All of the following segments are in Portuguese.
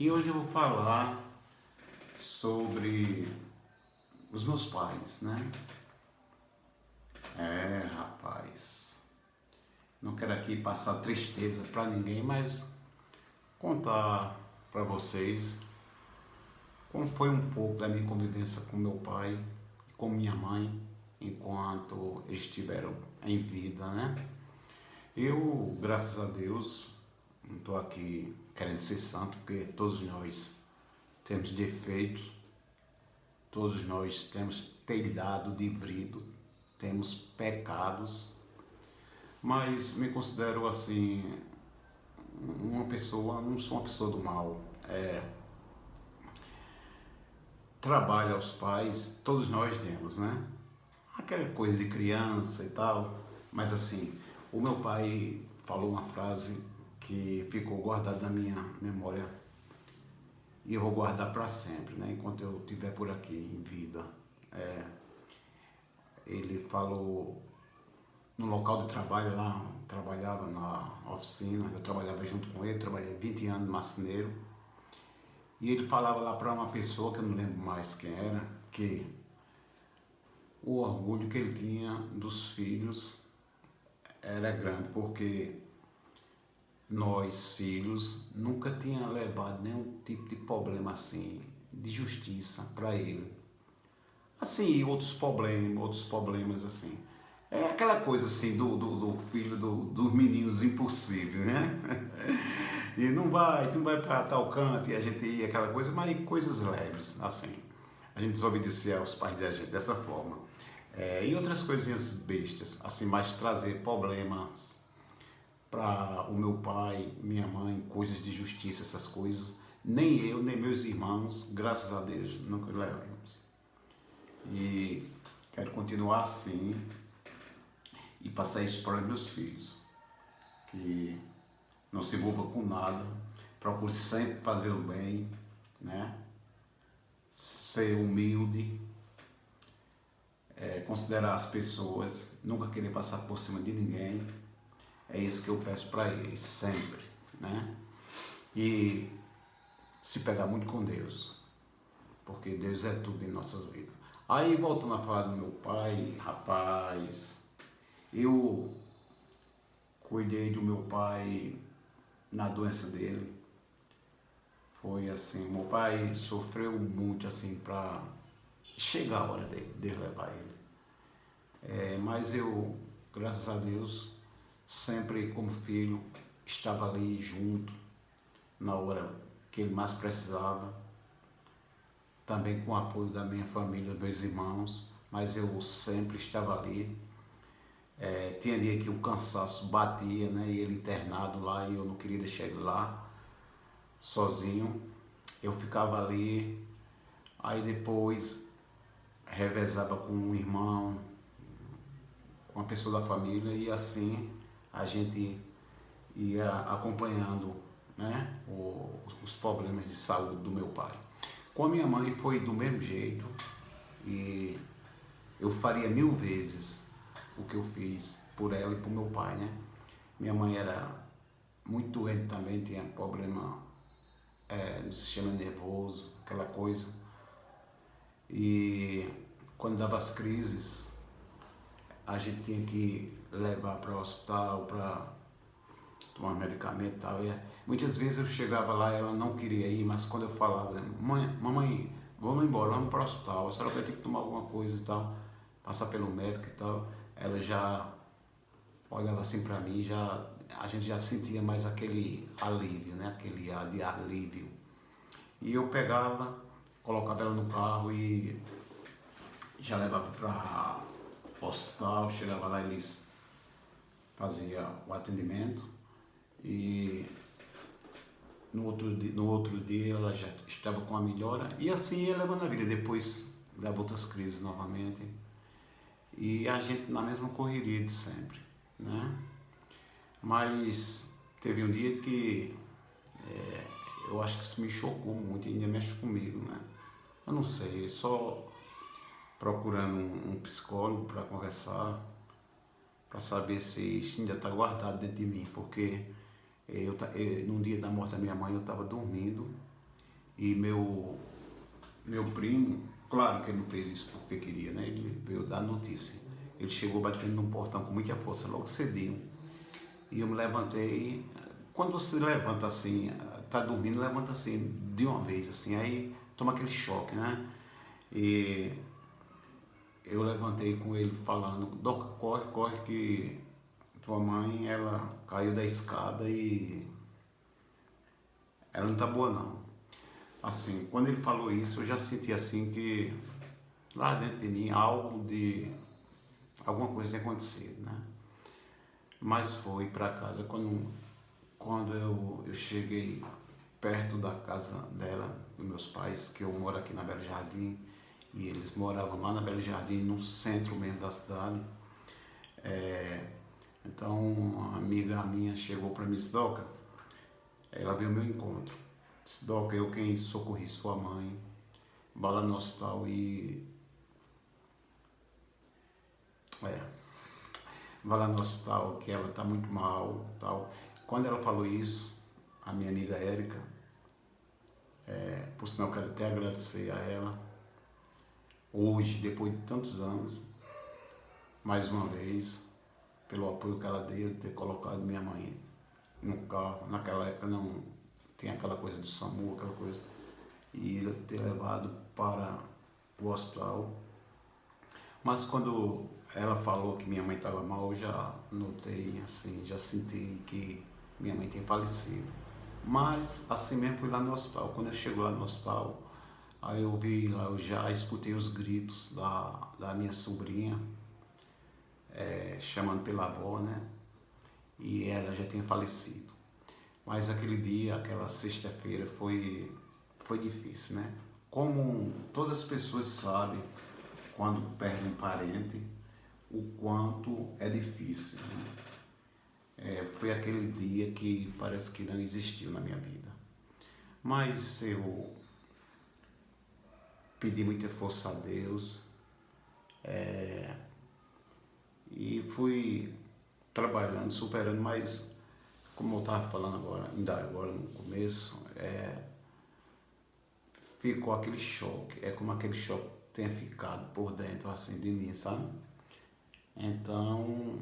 E hoje eu vou falar sobre os meus pais, né? Rapaz, não quero aqui passar tristeza para ninguém, mas contar para vocês como foi um pouco da minha convivência com meu pai e com minha mãe enquanto eles estiveram em vida, né? Eu, graças a Deus, não estou aqui querendo ser santo, porque todos nós temos defeitos, todos nós temos telhado de vidro, temos pecados, mas me considero assim, uma pessoa, não sou uma pessoa do mal. Trabalho aos pais, todos nós temos, né? Aquela coisa de criança e tal, mas assim, o meu pai falou uma frase que ficou guardada na minha memória e eu vou guardar para sempre, né? Enquanto eu estiver por aqui em vida. Ele falou no local de trabalho lá, trabalhava na oficina, eu trabalhava junto com ele, trabalhei 20 anos de marceneiro, e ele falava lá para uma pessoa, que eu não lembro mais quem era, que o orgulho que ele tinha dos filhos era grande, porque nós, filhos, nunca tinha levado nenhum tipo de problema assim, de justiça para ele. Assim, outros problemas assim. É aquela coisa assim do filho dos meninos impossível, né? E tu não vai para tal canto e a gente ia aquela coisa, mas coisas leves, assim. A gente desobedecia aos pais da gente dessa forma. E outras coisinhas bestas, assim, mas trazer problemas para o meu pai, minha mãe, coisas de justiça, essas coisas, nem eu, nem meus irmãos, graças a Deus, nunca levamos. E quero continuar assim e passar isso para os meus filhos, que não se envolva com nada, procure sempre fazer o bem, né? Ser humilde, considerar as pessoas, nunca querer passar por cima de ninguém. É isso que eu peço para eles, sempre, né? E se pegar muito com Deus, porque Deus é tudo em nossas vidas. Aí, voltando a falar do meu pai, rapaz, eu cuidei do meu pai na doença dele. Foi assim, meu pai sofreu muito assim para chegar a hora de levar ele. Mas eu, graças a Deus, sempre como filho, estava ali junto na hora que ele mais precisava, também com o apoio da minha família, meus irmãos, mas eu sempre estava ali. Tinha dia que o cansaço batia, né? E ele internado lá e eu não queria deixar ele lá sozinho. Eu ficava ali, aí depois revezava com um irmão, com uma pessoa da família, e assim a gente ia acompanhando, né, os problemas de saúde do meu pai. Com a minha mãe foi do mesmo jeito, e eu faria 1000 vezes o que eu fiz por ela e por meu pai, né? Minha mãe era muito doente também, tinha problema no sistema nervoso, aquela coisa. E quando dava as crises, a gente tinha que levar para o hospital para tomar medicamento e tal. E muitas vezes eu chegava lá e ela não queria ir, mas quando eu falava, mamãe, vamos embora, vamos para o hospital, a senhora vai ter que tomar alguma coisa e tal, passar pelo médico e tal, ela já olhava assim para mim, a gente já sentia mais aquele alívio, né? Aquele ar de alívio. E eu pegava, colocava ela no carro e já levava para o hospital, chegava lá, eles faziam o atendimento e no outro dia ela já estava com a melhora e assim ia levando a vida. Depois dava outras crises novamente e a gente na mesma correria de sempre, né? Mas teve um dia que eu acho que isso me chocou muito e ainda mexe comigo, né? Eu não sei, só procurando um psicólogo para conversar, para saber se isso ainda está guardado dentro de mim, porque num dia da morte da minha mãe eu estava dormindo E meu primo, claro que ele não fez isso porque queria, né? Ele veio dar notícia. Ele chegou batendo no portão com muita força, logo cedinho. E eu me levantei. Quando você levanta assim, tá dormindo, levanta assim, de uma vez, assim, aí toma aquele choque, né? E eu levantei com ele falando, Doca, corre, corre que tua mãe, ela caiu da escada e ela não tá boa não. Assim, quando ele falou isso, eu já senti assim que lá dentro de mim alguma coisa tinha acontecido, né? Mas foi para casa quando eu cheguei perto da casa dela, dos meus pais, que eu moro aqui na Belo Jardim, e eles moravam lá na Belo Jardim, no centro mesmo da cidade. Então, uma amiga minha chegou para mim e disse, Doca, ela veio ao meu encontro. Disse, Doca, eu quem socorri sua mãe, vá lá no hospital é, vá lá no hospital que ela está muito mal, tal. Quando ela falou isso, a minha amiga Érica, por sinal quero até agradecer a ela, hoje, depois de tantos anos, mais uma vez, pelo apoio que ela deu, de ter colocado minha mãe no carro. Naquela época não tinha aquela coisa do SAMU, aquela coisa, e ter levado para o hospital. Mas quando ela falou que minha mãe estava mal, eu já notei, assim, já senti que minha mãe tinha falecido. Mas assim mesmo fui lá no hospital. Quando eu chego lá no hospital, aí eu vi lá, eu já escutei os gritos da minha sobrinha, chamando pela avó, né? E ela já tinha falecido. Mas aquele dia, aquela sexta-feira foi difícil, né? Como todas as pessoas sabem, quando perde um parente, o quanto é difícil, né? Foi aquele dia que parece que não existiu na minha vida. Mas eu pedi muita força a Deus, e fui trabalhando, superando, mas como eu estava falando agora, ainda agora no começo, ficou aquele choque, é como aquele choque tenha ficado por dentro assim de mim, sabe? Então,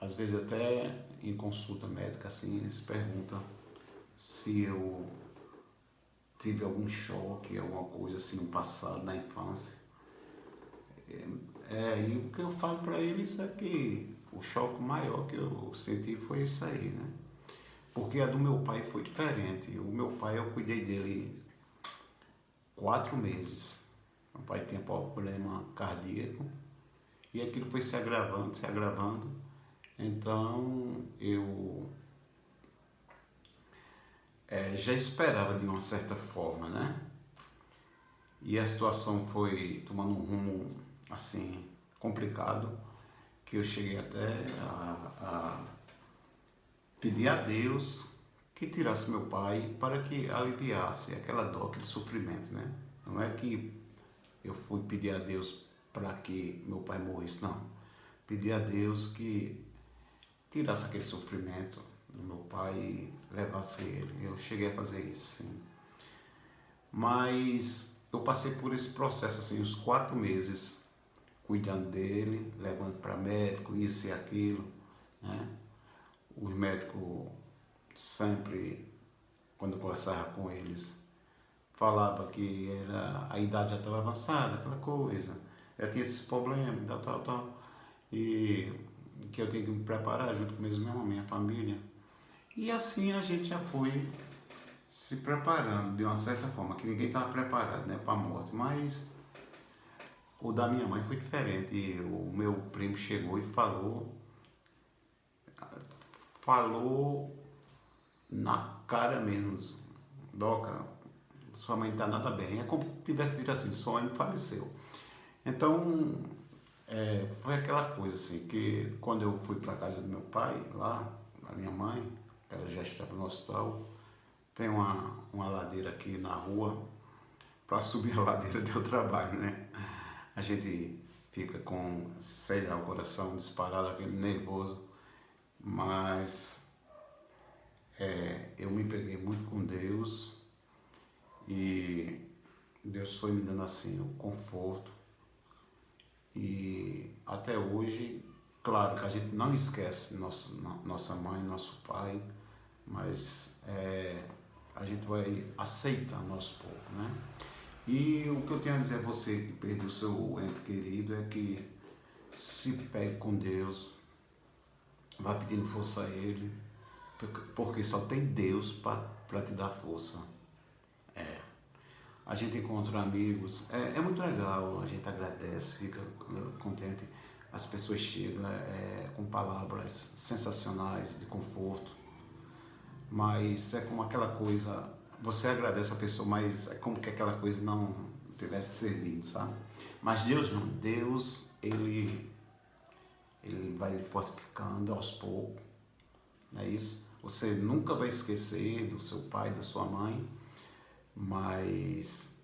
às vezes até em consulta médica assim, eles perguntam se eu tive algum choque, alguma coisa assim no passado, na infância. E o que eu falo para eles é que o choque maior que eu senti foi isso aí, né? Porque a do meu pai foi diferente. O meu pai, eu cuidei dele 4 meses. Meu pai tinha problema cardíaco e aquilo foi se agravando, se agravando. Então eu já esperava de uma certa forma, né? E a situação foi tomando um rumo assim complicado, que eu cheguei até a pedir a Deus que tirasse meu pai para que aliviasse aquela dor, aquele sofrimento, né? Não é que eu fui pedir a Deus para que meu pai morresse, não. Pedi a Deus que tirasse aquele sofrimento do meu pai e levasse ele. Eu cheguei a fazer isso, sim. Mas eu passei por esse processo, assim, uns 4 meses, cuidando dele, levando para médico, isso e aquilo, né? Os médicos sempre, quando eu conversava com eles, falava que a idade já estava avançada, aquela coisa, já tinha esses problemas, tal, e que eu tinha que me preparar junto com minha família. E assim a gente já foi se preparando de uma certa forma, que ninguém estava preparado, né, para a morte, mas o da minha mãe foi diferente. E o meu primo chegou e falou na cara mesmo, Doca, sua mãe não está nada bem. É como se tivesse dito assim, sua mãe faleceu. Então, foi aquela coisa assim, que quando eu fui para a casa do meu pai, lá, a minha mãe, ela já estava no hospital, tem uma ladeira aqui na rua, para subir a ladeira deu trabalho, né? A gente fica com, sei lá, o coração disparado, aquele nervoso, mas eu me peguei muito com Deus e Deus foi me dando assim o conforto e até hoje, claro que a gente não esquece nossa mãe, nosso pai, mas a gente vai aceitando aos poucos, né? E o que eu tenho a dizer a você que perdeu seu ente querido é que se pegue com Deus, vai pedindo força a Ele, porque só tem Deus para te dar força. A gente encontra amigos, é muito legal, a gente agradece, fica contente. As pessoas chegam com palavras sensacionais de conforto, mas é como aquela coisa, você agradece a pessoa, mas é como que aquela coisa não tivesse servido, sabe? Mas Deus não, Deus, Ele vai lhe fortificando aos poucos, não é isso? Você nunca vai esquecer do seu pai, da sua mãe, mas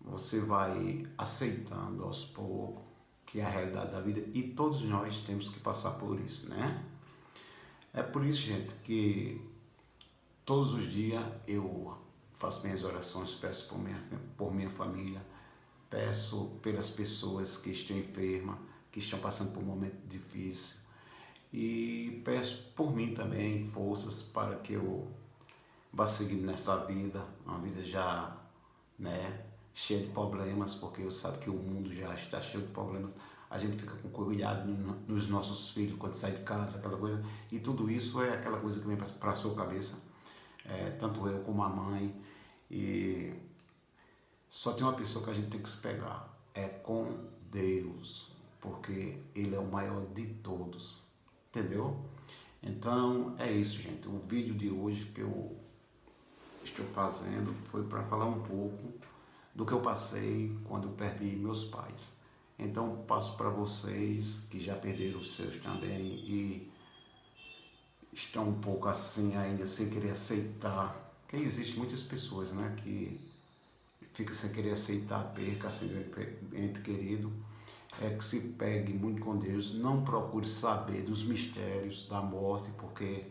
você vai aceitando aos poucos que é a realidade da vida e todos nós temos que passar por isso, né? É por isso, gente, que todos os dias eu faço minhas orações, peço por minha família, peço pelas pessoas que estão enfermas, que estão passando por um momento difícil e peço por mim também forças para que eu vá seguindo nessa vida, uma vida já, né, cheia de problemas, porque eu sabe que o mundo já está cheio de problemas. A gente fica com cuidado nos nossos filhos quando sai de casa, aquela coisa, e tudo isso é aquela coisa que vem para a sua cabeça, tanto eu como a mãe, e só tem uma pessoa que a gente tem que se pegar, é com Deus, porque Ele é o maior de todos, entendeu? Então é isso, gente. O vídeo de hoje que eu estou fazendo foi para falar um pouco do que eu passei quando eu perdi meus pais. Então passo para vocês que já perderam os seus também e estão um pouco assim ainda sem querer aceitar, porque existem muitas pessoas, né, que ficam sem querer aceitar a perca, assim, do ente querido, que se pegue muito com Deus, não procure saber dos mistérios da morte, porque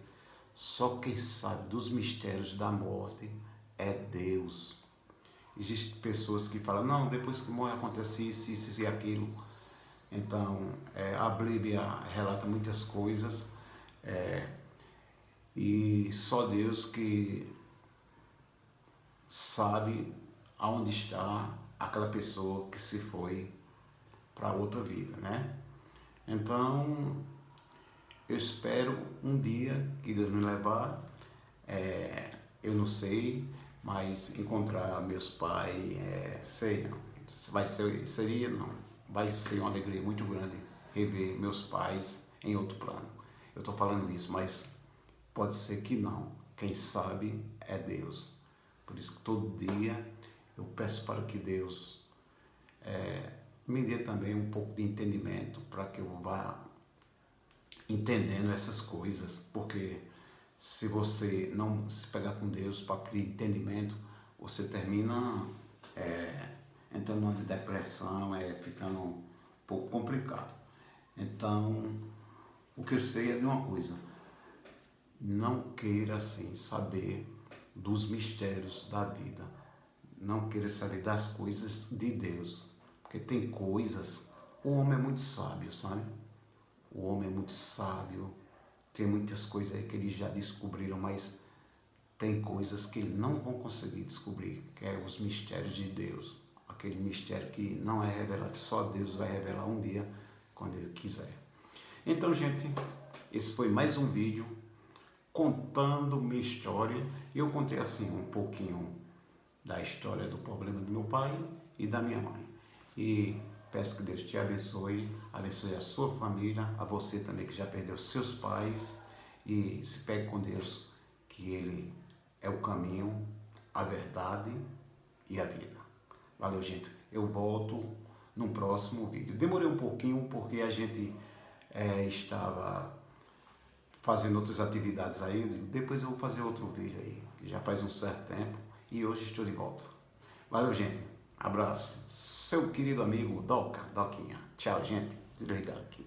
só quem sabe dos mistérios da morte é Deus. Existem pessoas que falam, não, depois que morre acontece isso e aquilo. Então, a Bíblia relata muitas coisas e só Deus que sabe aonde está aquela pessoa que se foi para outra vida, né? Então, eu espero um dia que Deus me levar, eu não sei, mas encontrar meus pais, vai ser uma alegria muito grande rever meus pais em outro plano. Eu estou falando isso, mas pode ser que não. Quem sabe é Deus. Por isso que todo dia eu peço para que Deus me dê também um pouco de entendimento para que eu vá entendendo essas coisas, porque se você não se pegar com Deus para pedir entendimento, você termina entrando numa depressão, ficando um pouco complicado. Então, o que eu sei é de uma coisa, não queira assim saber dos mistérios da vida, não queira saber das coisas de Deus, porque tem coisas, o homem é muito sábio, sabe? O homem é muito sábio, tem muitas coisas aí que eles já descobriram, mas tem coisas que eles não vão conseguir descobrir, que é os mistérios de Deus. Aquele mistério que não é revelado, só Deus vai revelar um dia, quando Ele quiser. Então, gente, esse foi mais um vídeo contando minha história. Eu contei assim um pouquinho da história do problema do meu pai e da minha mãe. E peço que Deus te abençoe a sua família, a você também que já perdeu seus pais, e se pegue com Deus, que Ele é o caminho, a verdade e a vida. Valeu, gente. Eu volto no próximo vídeo. Demorei um pouquinho porque a gente estava fazendo outras atividades aí. Depois eu vou fazer outro vídeo aí, que já faz um certo tempo, e hoje estou de volta. Valeu, gente. Abraço. Seu querido amigo Doquinha. Tchau, gente. Desligar aqui.